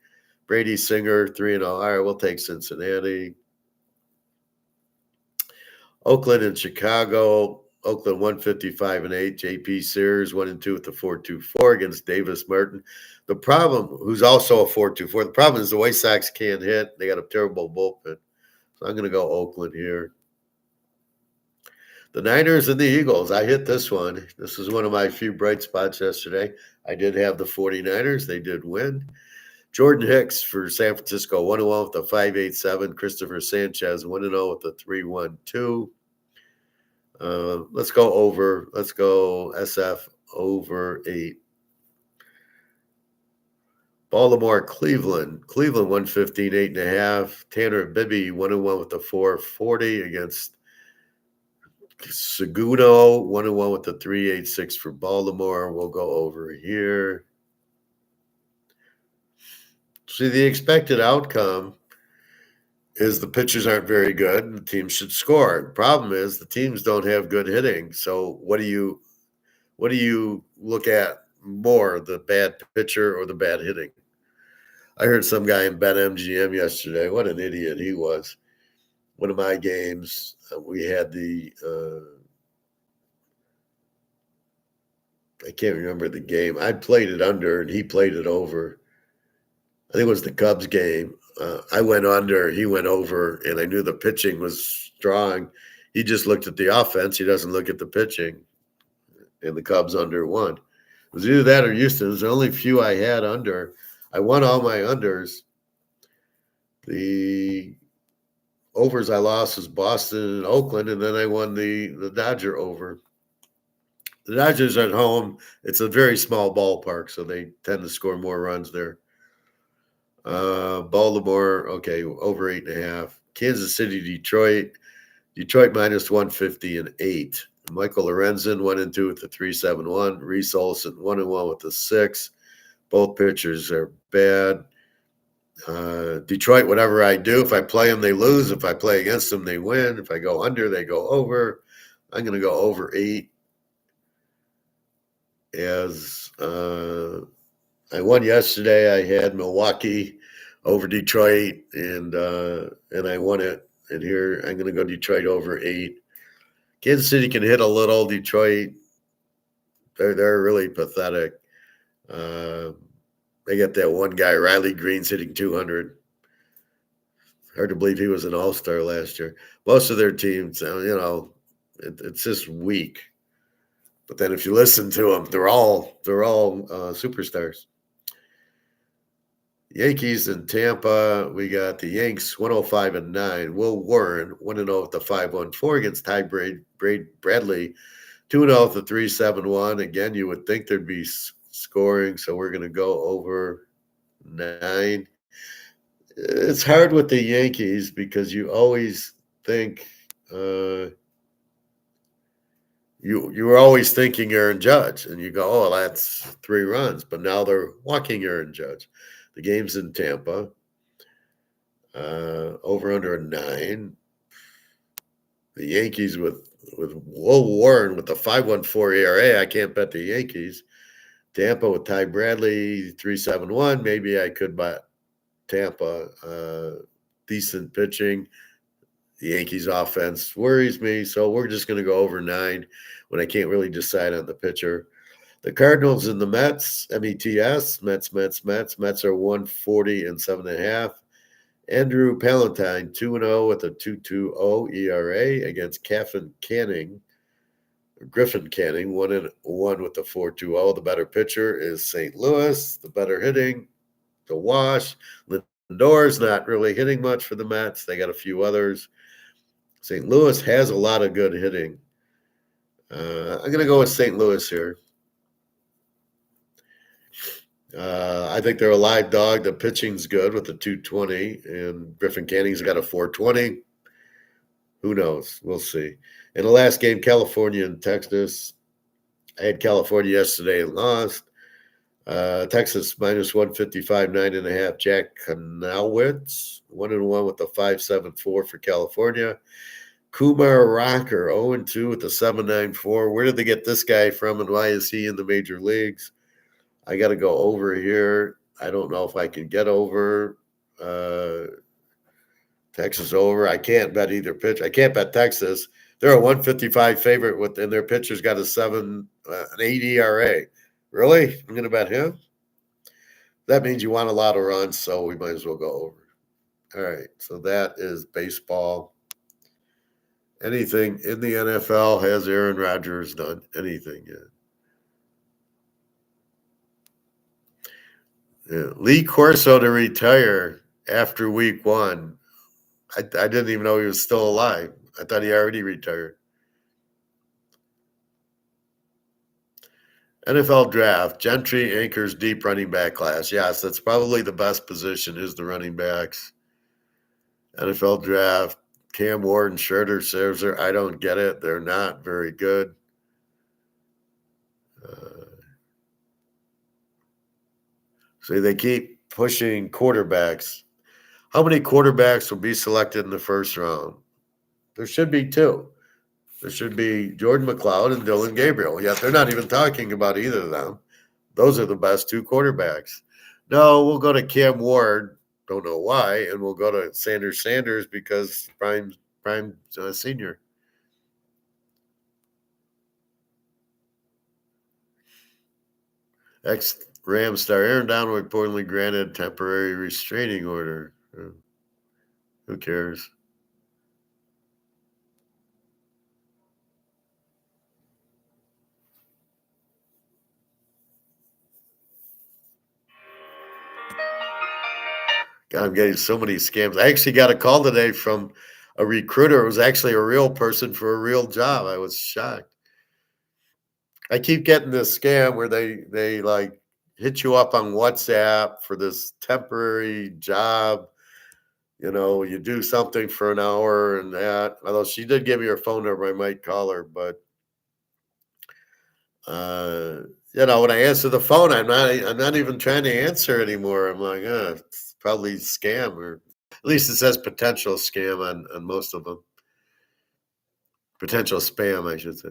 Brady Singer, 3-0. All right, we'll take Cincinnati. Oakland and Chicago. Oakland 155 and 8. JP Sears 1-2 with the 4.24 against Davis Martin. The problem, who's also a 4.24, the problem is the White Sox can't hit. They got a terrible bullpen. So I'm going to go Oakland here. The Niners and the Eagles. I hit this one. This is one of my few bright spots yesterday. I did have the 49ers. They did win. Jordan Hicks for San Francisco, 1-1 with the 5.87. Christopher Sanchez, 1-0 with the 3.12. Let's go over. Let's go SF over 8. Baltimore, Cleveland. Cleveland, 115, 8.5. Tanner Bibby, 1-1 with the 4.40 against Seguno, 1-1 with the 3.86 for Baltimore. We'll go over here. See, the expected outcome is the pitchers aren't very good and the team should score. The problem is the teams don't have good hitting. So what do you look at more, the bad pitcher or the bad hitting? I heard some guy in BetMGM yesterday. What an idiot he was. One of my games, we had I can't remember the game. I played it under and he played it over. I think it was the Cubs game. I went under, he went over, and I knew the pitching was strong. He just looked at the offense. He doesn't look at the pitching. And the Cubs under won. It was either that or Houston. It was the only few I had under. I won all my unders. The overs I lost was Boston and Oakland, and then I won the Dodger over. The Dodgers are at home. It's a very small ballpark, so they tend to score more runs there. Baltimore, okay, over 8.5. Kansas City, Detroit. Detroit minus 150 and 8. Michael Lorenzen 1-2 with the 3.71. Reese Olson 1-1 with the 6. Both pitchers are bad. Detroit, whatever I do, if I play them, they lose. If I play against them, they win. If I go under, they go over. I'm going to go over 8. As I won yesterday, I had Milwaukee over Detroit, and I won it. And here I'm going to go Detroit over 8. Kansas City can hit a little. Detroit, they're really pathetic. They got that one guy, Riley Green's hitting 200. Hard to believe he was an all-star last year. Most of their teams, it's just weak. But then if you listen to them, they're all superstars. Yankees in Tampa. We got the Yanks 105-9. Will Warren 1-0 with the 5-1-4 against Ty Bradley 2-0 with the 3-7-1. Again, you would think there'd be scoring, so we're going to go over 9. It's hard with the Yankees because you always think you were always thinking Aaron Judge, and you go, oh, that's 3 runs, but now they're walking Aaron Judge. The game's in Tampa. Over under a 9. The Yankees with Will Warren with the 5.14 ERA. I can't bet the Yankees. Tampa with Ty Bradley 3.71. Maybe I could bet Tampa. Decent pitching. The Yankees offense worries me, so we're just going to go over 9 when I can't really decide on the pitcher. The Cardinals and the Mets, METS, Mets are 140 and 7.5. Andrew Palantine 2-0 with a 2.20 ERA against Griffin Canning 1-1 with the 4.20. The better pitcher is St. Louis. The better hitting, the wash. Lindor's not really hitting much for the Mets. They got a few others. St. Louis has a lot of good hitting. I'm going to go with St. Louis here. I think they're a live dog. The pitching's good with the 2.20, and Griffin Canning's got a 4.20. Who knows? We'll see. In the last game, California and Texas. I had California yesterday and lost. Texas minus 155, 9.5. Jack Kanowitz, 1-1 with the 5.74 for California. Kumar Rocker, 0-2 with the 7.94. Where did they get this guy from, and why is he in the major leagues? I got to go over here. I don't know if I can get over. Texas over. I can't bet either pitch. I can't bet Texas. They're a 155 favorite and their pitcher's got an 8 ERA. Really? I'm going to bet him? That means you want a lot of runs, so we might as well go over. All right, so that is baseball. Anything in the NFL, has Aaron Rodgers done anything yet? Yeah. Lee Corso to retire after week 1. I didn't even know he was still alive. I thought he already retired. NFL draft. Gentry anchors deep running back class. Yes, that's probably the best position is the running backs. NFL draft. Cam Ward and Schroeder Serzer. I don't get it. They're not very good. So they keep pushing quarterbacks. How many quarterbacks will be selected in the first round? There should be 2. There should be Jordan McLeod and Dylan Gabriel. Yet they're not even talking about either of them. Those are the best 2 quarterbacks. No, we'll go to Cam Ward. Don't know why. And we'll go to Sanders because prime senior. Ex-Ram star Aaron Donald reportedly granted temporary restraining order. Who cares? God, I'm getting so many scams. I actually got a call today from a recruiter. It was actually a real person for a real job. I was shocked. I keep getting this scam where they like hit you up on WhatsApp for this temporary job. You do something for an hour and that. Although she did give me her phone number, I might call her. But when I answer the phone, I'm not even trying to answer anymore. I'm like, it's probably scam, or at least it says potential scam on most of them. Potential spam, I should say.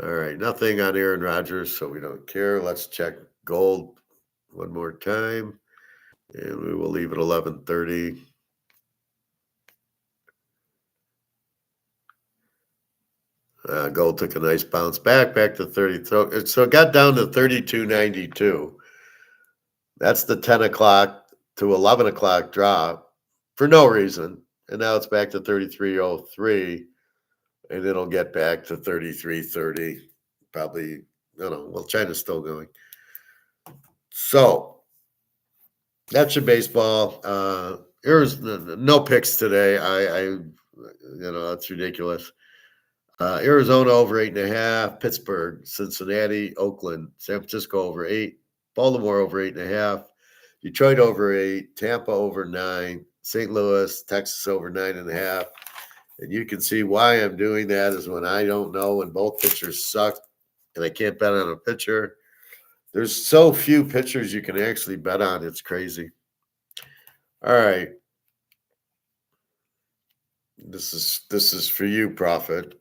All right, nothing on Aaron Rodgers, so we don't care. Let's check gold one more time, and we will leave at 11:30. Gold took a nice bounce back to 30. So it got down to 32.92. That's the 10 o'clock to 11 o'clock drop for no reason, and now it's back to 33.03. and it'll get back to 33.30. Probably, I don't know. Well, China's still going. So that's your baseball. Here's no picks today. That's ridiculous. Arizona over 8.5, Pittsburgh, Cincinnati, Oakland, San Francisco over 8, Baltimore over 8.5, Detroit over 8, Tampa over 9, St. Louis, Texas over 9.5. And you can see why I'm doing that is when I don't know when both pitchers suck and I can't bet on a pitcher. There's so few pitchers you can actually bet on. It's crazy. All right. This is for you, Prophet.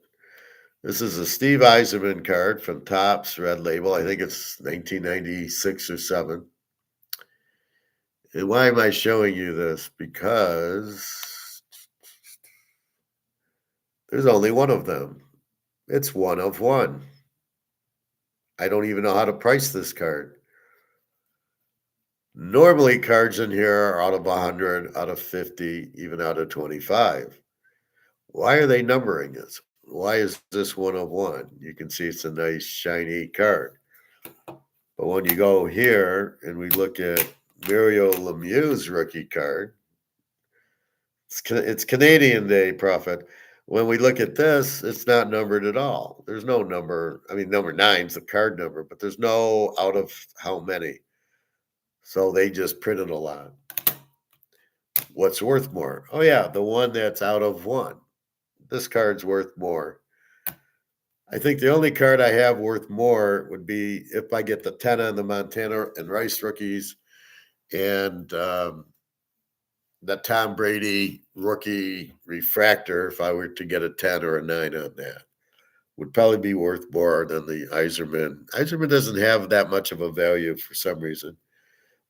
This is a Steve Eiserman card from Topps Red Label. I think it's 1996 or 7. And why am I showing you this? Because there's only one of them. It's one of one. I don't even know how to price this card. Normally, cards in here are out of 100, out of 50, even out of 25. Why are they numbering this? Why is this one of one? You can see it's a nice, shiny card. But when you go here and we look at Mario Lemieux's rookie card, it's Canadian Day, Prophet. When we look at this, it's not numbered at all. There's no number. I mean, number 9's the card number, but there's no out of how many. So they just printed a lot. What's worth more? Oh, yeah, the one that's out of 1. This card's worth more. I think the only card I have worth more would be if I get the 10 on the Montana and Rice rookies and the Tom Brady rookie refractor, if I were to get a 10 or a 9 on that, would probably be worth more than the Eiserman. Eiserman doesn't have that much of a value for some reason,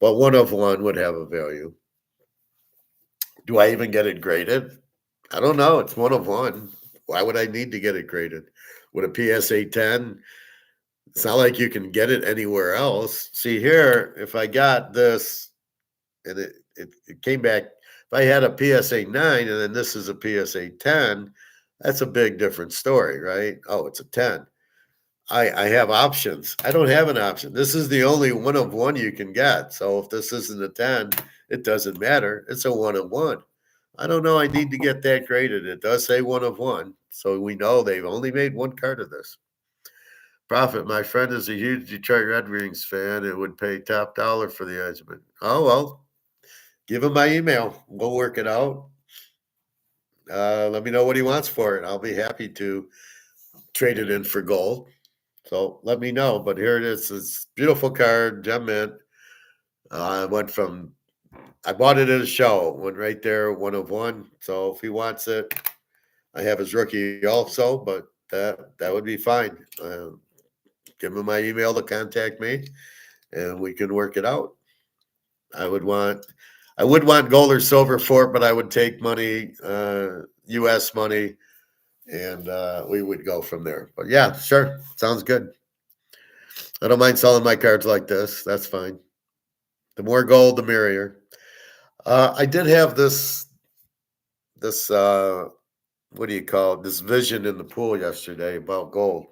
but one of one would have a value. Do I even get it graded? I don't know. It's one of one. Why would I need to get it graded? With a PSA 10, it's not like you can get it anywhere else. See here, if I got this and it came back, if I had a PSA 9 and then this is a PSA 10, that's a big different story, right? Oh, it's a 10. I have options. I don't have an option. This is the only one of one you can get. So if this isn't a 10, it doesn't matter. It's a one of one. I don't know. I need to get that graded. It does say one of one. So we know they've only made one card of this. Prophet, my friend is a huge Detroit Red Wings fan and would pay top dollar for the Edgeman. Oh, well, give him my email. We'll work it out. Let me know what he wants for it. I'll be happy to trade it in for gold. So let me know. But here it is. It's beautiful card, gem mint. I bought it at a show. Went right there, one of one. So if he wants it, I have his rookie also, but that would be fine. Give him my email to contact me, and we can work it out. I would want gold or silver for it, but I would take money, U.S. money, and we would go from there. But yeah, sure, sounds good. I don't mind selling my cards like this. That's fine. The more gold, the merrier. I did have this what do you call it? This vision in the pool yesterday about gold.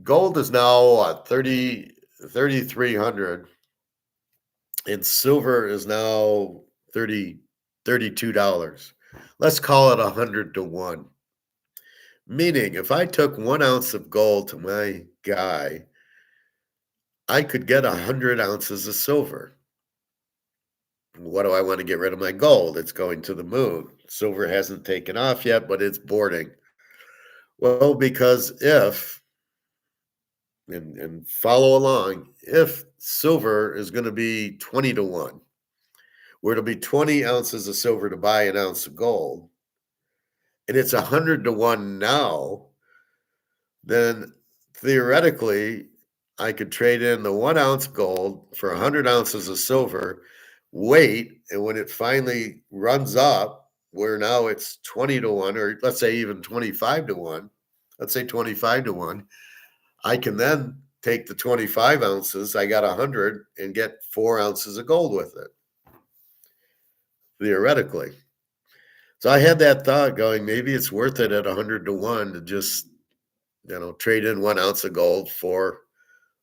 Gold is now 3,300 and silver is now $32. Let's call it 100 to 1. Meaning, if I took 1 ounce of gold to my guy, I could get 100 ounces of silver. What do I want to get rid of my gold? It's going to the moon. Silver hasn't taken off yet, but it's boarding. Well, because and follow along, if silver is going to be 20 to 1, where it'll be 20 ounces of silver to buy an ounce of gold, and it's 100 to 1 now, then theoretically, I could trade in the 1 ounce gold for 100 ounces of silver, wait, and when it finally runs up, where now it's 20 to 1, or let's say even 25 to 1, let's say 25 to 1, I can then take the 25 ounces, I got 100, and get 4 ounces of gold with it, theoretically. So I had that thought going, maybe it's worth it at 100 to 1 to just, trade in 1 ounce of gold for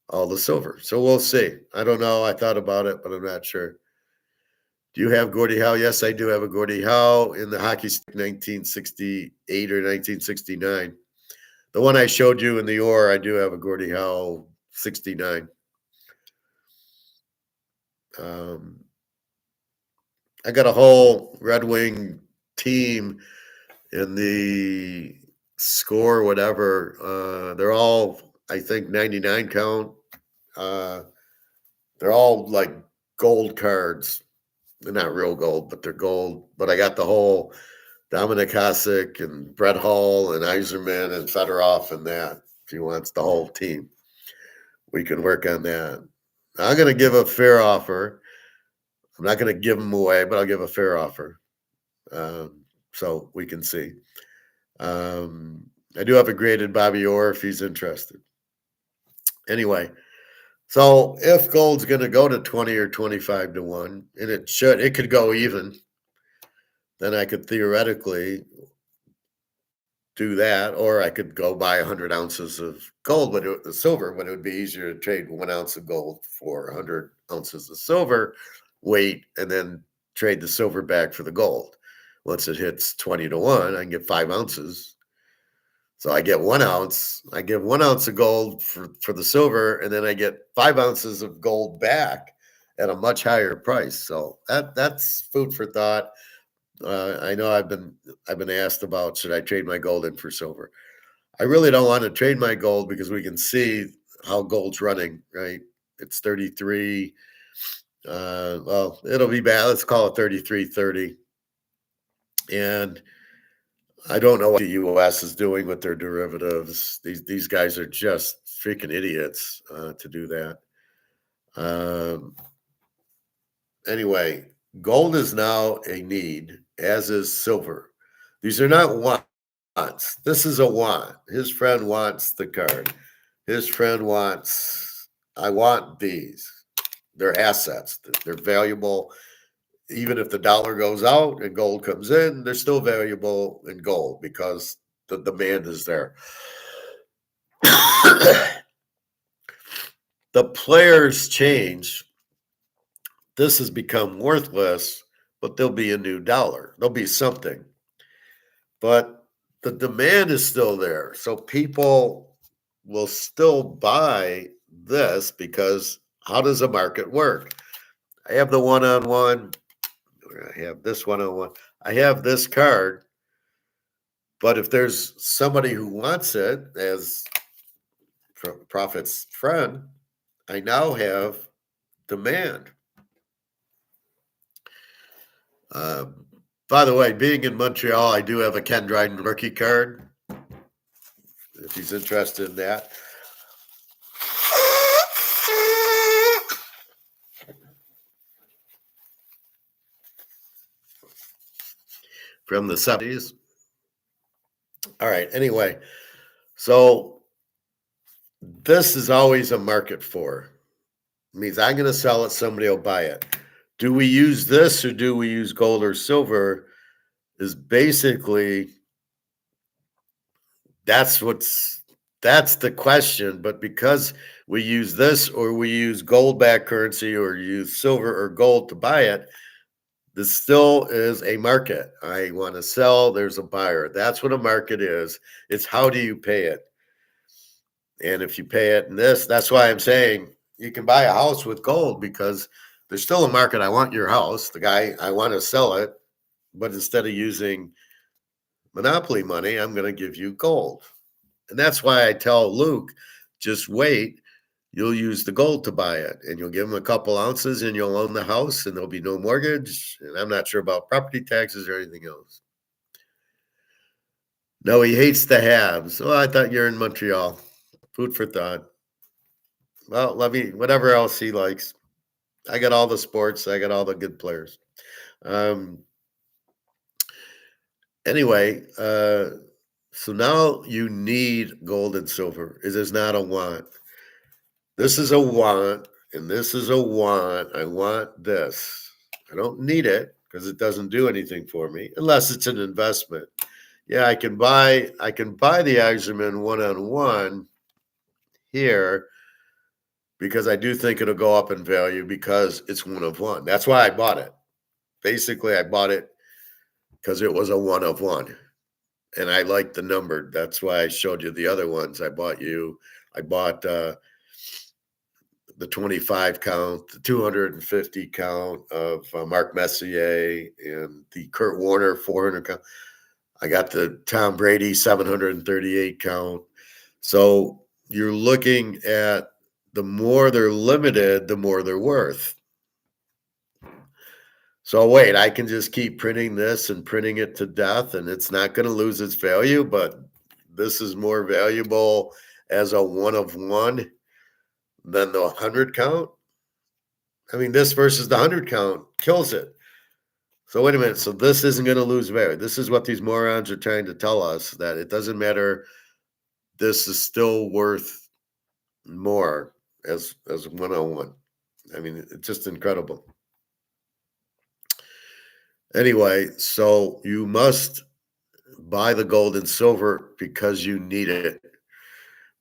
all the silver. So we'll see. I don't know. I thought about it, but I'm not sure. Do you have Gordie Howe? Yes, I do have a Gordie Howe in the hockey stick 1968 or 1969. The one I showed you in the ore, I do have a Gordie Howe 69. I got a whole Red Wing team in the score, whatever. They're all, I think, 99 count. They're all like gold cards. They're not real gold, but they're gold. But I got the whole Dominic Hasek and Brett Hull and Yzerman and Fedorov and that. If he wants the whole team, we can work on that. I'm going to give a fair offer. I'm not going to give them away, but I'll give a fair offer. So we can see. I do have a graded Bobby Orr if he's interested. Anyway, so if gold's going to go to 20 or 25 to 1, and it could go even, then I could theoretically do that, or I could go buy 100 ounces of gold, silver, but it would be easier to trade 1 ounce of gold for 100 ounces of silver weight and then trade the silver back for the gold. Once it hits 20 to 1, I can get 5 ounces. So I get 1 ounce. I give 1 ounce of gold for the silver, and then I get 5 ounces of gold back at a much higher price. So that's food for thought. I know I've been asked about, should I trade my gold in for silver? I really don't want to trade my gold because we can see how gold's running, right? It's 33. Well, it'll be bad. Let's call it 33.30. And I don't know what the U.S. is doing with their derivatives. These guys are just freaking idiots to do that. Anyway, gold is now a need, as is silver. These are not wants. This is a want. His friend wants the card. His friend wants, I want these. They're assets. They're valuable. Even if the dollar goes out and gold comes in, they're still valuable in gold because the demand is there. The players change. This has become worthless, but there'll be a new dollar. There'll be something. But the demand is still there. So people will still buy this because how does the market work? I have the one-on-one. I have this one-on-one. I have this card. But if there's somebody who wants it as Prophet's friend, I now have demand. By the way, being in Montreal, I do have a Ken Dryden rookie card, if he's interested in that. From the 70s. All right, anyway, so this is always a market for. It means I'm going to sell it, somebody will buy it. Do we use this or do we use gold or silver is basically, that's the question. But because we use this or we use gold-backed currency or use silver or gold to buy it, this still is a market. I want to sell, there's a buyer. That's what a market is. It's how do you pay it? And if you pay it in this, that's why I'm saying you can buy a house with gold because there's still a market. I want your house. The guy, I want to sell it. But instead of using monopoly money, I'm going to give you gold. And that's why I tell Luke, just wait. You'll use the gold to buy it, and you'll give him a couple ounces, and you'll own the house, and there'll be no mortgage. And I'm not sure about property taxes or anything else. No, he hates the haves. Well, I thought you're in Montreal. Food for thought. Well, let me, whatever else he likes. I got all the sports. I got all the good players. Anyway, so now you need gold and silver. It is not a want. This is a want, and this is a want. I want this. I don't need it because it doesn't do anything for me unless it's an investment. Yeah, I can buy the Iserman one-on-one here because I do think it'll go up in value because it's one of one. That's why I bought it. Basically, I bought it because it was a one of one. And I like the number. That's why I showed you the other ones. I bought the 25 count, the 250 count of Mark Messier, and the Kurt Warner 400 count. I got the Tom Brady 738 count. So you're looking at the more they're limited, the more they're worth. So wait, I can just keep printing this and printing it to death, and it's not going to lose its value, but this is more valuable as a one of one than the 100 count. I mean, this versus the 100 count kills it. So wait a minute. So this isn't going to lose value. This is what these morons are trying to tell us, that it doesn't matter. This is still worth more as one-on-one. I mean, it's just incredible. Anyway, so you must buy the gold and silver because you need it,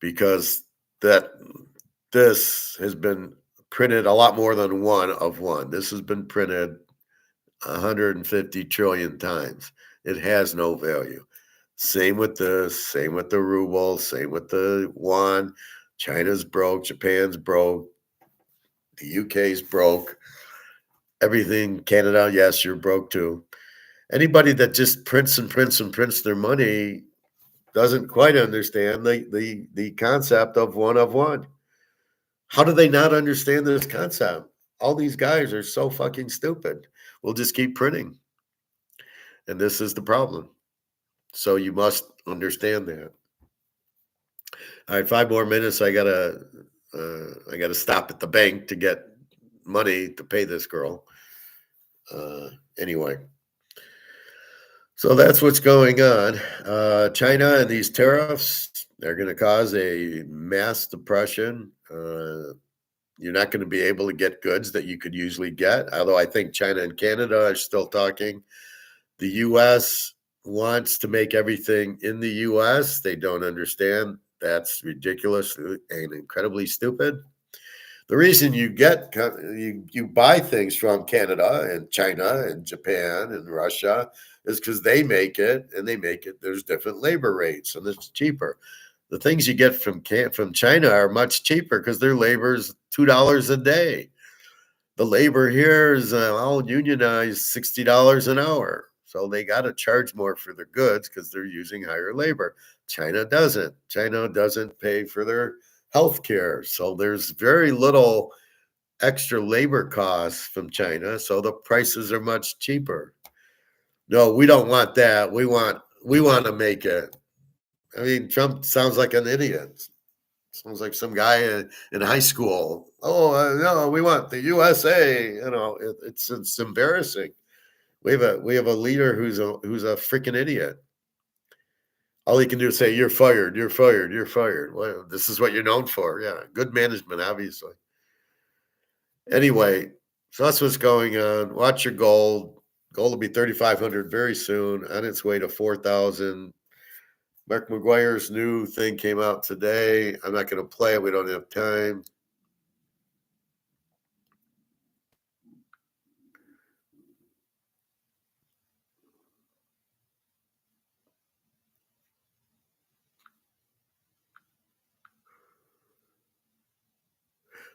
because this has been printed a lot more than one of one. This has been printed 150 trillion times. It has no value. Same with this, same with the ruble, same with the yuan. China's broke, Japan's broke, the UK's broke. Everything, Canada, yes, you're broke too. Anybody that just prints and prints and prints their money doesn't quite understand the concept of one of one. How do they not understand this concept? All these guys are so fucking stupid. We'll just keep printing. And this is the problem. So you must understand that. All right, 5 more minutes. I gotta stop at the bank to get money to pay this girl. Anyway, so that's what's going on. China and these tariffs, they're going to cause a mass depression. You're not going to be able to get goods that you could usually get, although I think China and Canada are still talking. The U.S. wants to make everything in the U.S. They don't understand. That's ridiculous and incredibly stupid. The reason you buy things from Canada and China and Japan and Russia is because they make it, and they make it. There's different labor rates, and it's cheaper. The things you get from China are much cheaper because their labor is $2 a day. The labor here is all unionized, $60 an hour. So they got to charge more for their goods because they're using higher labor. China doesn't. China doesn't pay for their health care. So there's very little extra labor costs from China. So the prices are much cheaper. No, we don't want that. We want to make it. I mean, Trump sounds like an idiot. Sounds like some guy in high school. Oh, no, we want the USA. You know, it's embarrassing. We have a leader who's a freaking idiot. All he can do is say, "You're fired. You're fired. You're fired." Well, this is what you're known for. Yeah, good management, obviously. Anyway, so that's what's going on. Watch your gold. Gold will be 3,500 very soon, on its way to 4,000. Mark McGuire's new thing came out today. I'm not going to play it. We don't have time.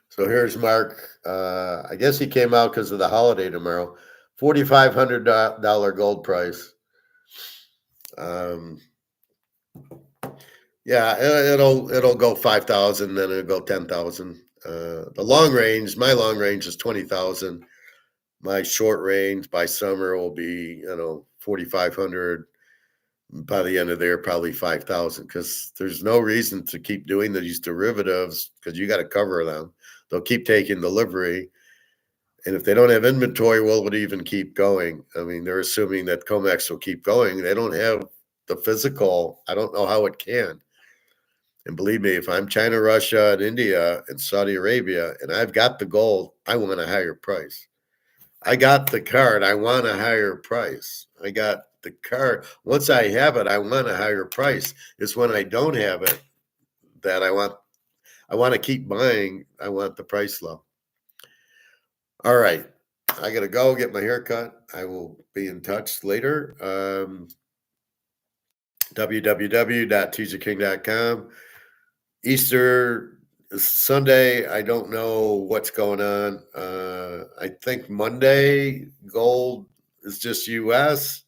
So here's Mark. I guess he came out because of the holiday tomorrow. $4,500 gold price. Yeah, it'll go 5,000, then it'll go 10,000. My long range is 20,000. My short range by summer will be 4,500. By the end of the year, probably 5,000, because there's no reason to keep doing these derivatives because you got to cover them. They'll keep taking delivery. And if they don't have inventory, will it even keep going? I mean, they're assuming that COMEX will keep going. They don't have the physical. I don't know how it can. And believe me, if I'm China, Russia, and India, and Saudi Arabia, and I've got the gold, I want a higher price. I got the card. I want a higher price. I got the card. Once I have it, I want a higher price. It's when I don't have it that I want to keep buying. I want the price low. All right. I got to go get my hair cut. I will be in touch later. www.teaserking.com. Easter is Sunday. I don't know what's going on. I think Monday gold is just US.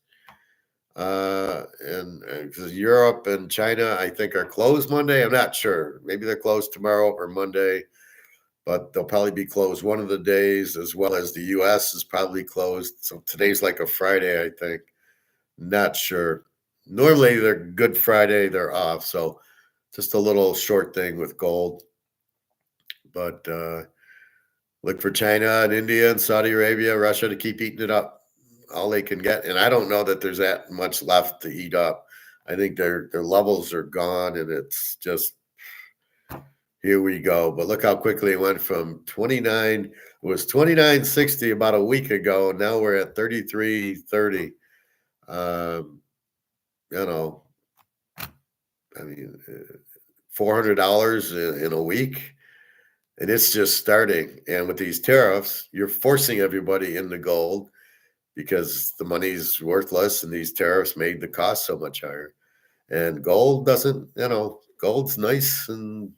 And because Europe and China, I think, are closed Monday. I'm not sure. Maybe they're closed tomorrow or Monday, but they'll probably be closed one of the days, as well as the US is probably closed. So today's like a Friday, I think. Not sure. Normally they're Good Friday, they're off. So just a little short thing with gold. But look for China and India and Saudi Arabia, Russia to keep eating it up all they can get. And I don't know that there's that much left to eat up. I think their levels are gone, and it's just here we go. But look how quickly it went from 29. It was 29.60 about a week ago. Now we're at 33.30. You know, I mean, $400 in a week, and it's just starting. And with these tariffs, you're forcing everybody into gold because the money's worthless, and these tariffs made the cost so much higher. And gold doesn't, gold's nice and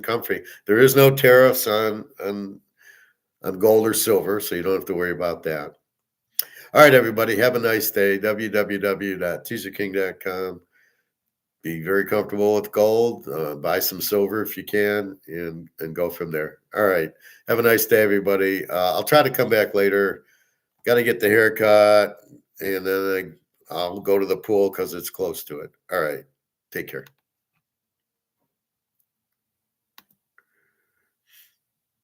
comfy. There is no tariffs on gold or silver, so you don't have to worry about that. All right, everybody, have a nice day. www.teaserking.com. Be very comfortable with gold. Buy some silver if you can, and go from there. All right. Have a nice day, everybody. I'll try to come back later. Got to get the haircut, and then I'll go to the pool because it's close to it. All right. Take care.